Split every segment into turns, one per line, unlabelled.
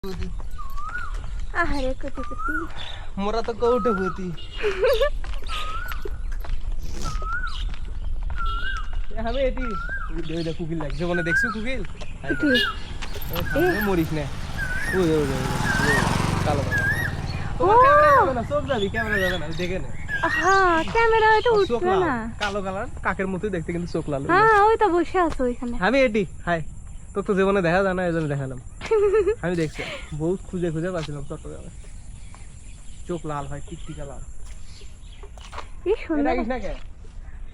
আহারে কোটি কোটি
মোরা তো কৌটে ভূতি আমি এটি ওই দেখ কুকিল লাগছে মনে দেখছো কুকিল মরিস না ওই ওই কালো তোমার ক্যামেরা যাবে না চোখ যাবি ক্যামেরা যাবে না দেখে নে
হ্যাঁ ক্যামেরা এটা উঠবে না
কালো কালার কাকের মতোই দেখতে কিন্তু চোখ লাল
হ্যাঁ ওই তো বসে আছে ওইখানে
আমি এটি হাই তো তো জীবনে দেখা যায় না এজন্য দেখালাম আমি দেখছি বহুত খুঁজে খুঁজে পাচ্ছিলাম চট্টগ্রামে চোখ লাল হয় টিকটিকা লাল
কি সুন্দর
দেখিস না কে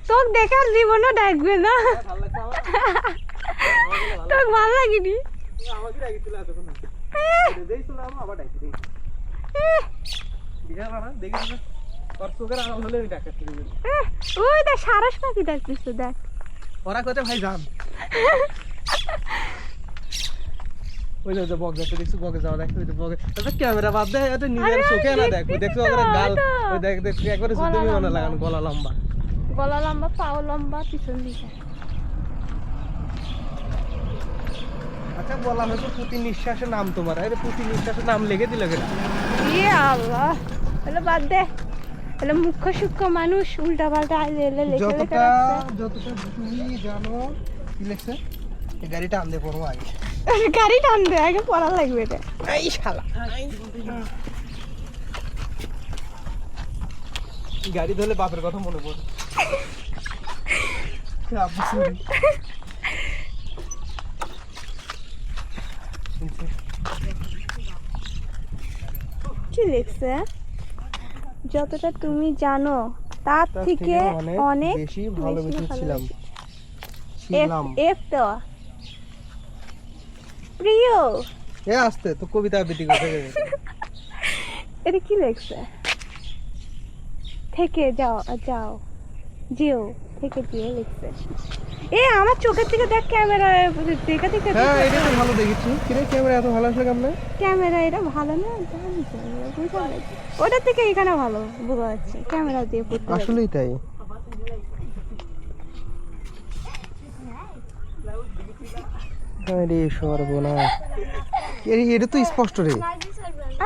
তোক দেখার জীবনও ডাকবে না তোক ভালো লাগেনি
আমাকে ডাকিছিল এতক্ষণ দেখছিল আবার ডাকি বিঘা না দেখিস তোর চোখের আড়াল হলে ওই ডাকে
ওই দেখ সারস পাখি ডাকতিস তো দেখ
ওরা কোথায় ভাই যান ওই যে বক যাচ্ছে দেখছো বকে যাওয়া দেখছো ওই যে বকে এটা ক্যামেরা বাদ দে এটা নিজের চোখে না দেখো দেখছো ওরা গাল ওই দেখ দেখ একবারে যুদ্ধ বিমানে লাগানো গলা লম্বা
পাও লম্বা পিছন দিকে
আচ্ছা বলা হয়তো প্রতি নিঃশ্বাসের নাম তোমার আরে প্রতি নিঃশ্বাসের নাম লিখে দিল কেন
ইয়ে আল্লাহ তাহলে বাদ দে তাহলে মুখ্য সূক্ষ্ম মানুষ উল্টা পাল্টা
যতটা তুমি জানো কি লিখছে এই গাড়িটা আনতে পড়বো আগে
গাড়ি টান দে আগে পড়া লাগবে এটা
এই শালা গাড়ি ধরলে বাপের কথা মনে পড়ে
কি লিখছে যতটা তুমি জানো তার থেকে অনেক
বেশি ভালোবেসেছিলাম
এফ তো প্রিয়
এ আসতে তো কবিতা আবৃত্তি করতে গেছে
এটা কি লিখছে থেকে যাও যাও জিও থেকে জিও লিখছে এ আমার চোখের থেকে দেখ ক্যামেরা দেখা দেখে
হ্যাঁ এটা তো ভালো দেখেছি কিরে ক্যামেরা এত ভালো আসলে কেমনে
ক্যামেরা এটা ভালো না জানি তো বুঝা যাচ্ছে ওটা থেকে এখানে ভালো বোঝা যাচ্ছে ক্যামেরা দিয়ে করতে
আসলেই তাই আরে সর্বনাশ এটা তো স্পষ্ট রে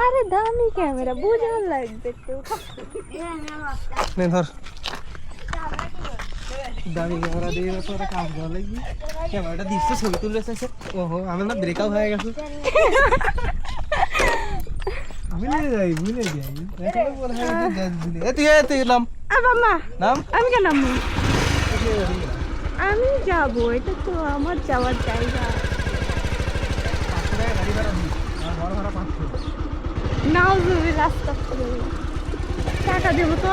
আরে দামি ক্যামেরা বুঝা লাগবে তো
নে ধর দামি ক্যামেরা দিয়ে তো একটা কাজ করা লাগবে ক্যামেরাটা দিচ্ছে ছবি তুলে এসেছে ওহো আমি না ব্রেকআপ হয়ে গেছে ভুলে যাই এখনো বলে হয় যে ভুলে তুই নাম
মামা
নাম
আমি কেন নাম আমি যাব এটা তো আমার যাওয়ার জায়গা
গাড়ি ভাড়া দিই আর বড় ভাড়া 500
নাও যাবে রাস্তা টাকা দেবো তো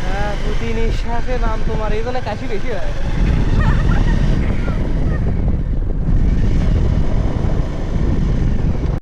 হ্যাঁ প্রতি নিঃশ্বাসে নাম তোমার এই জন্য কাশি বেশি হয়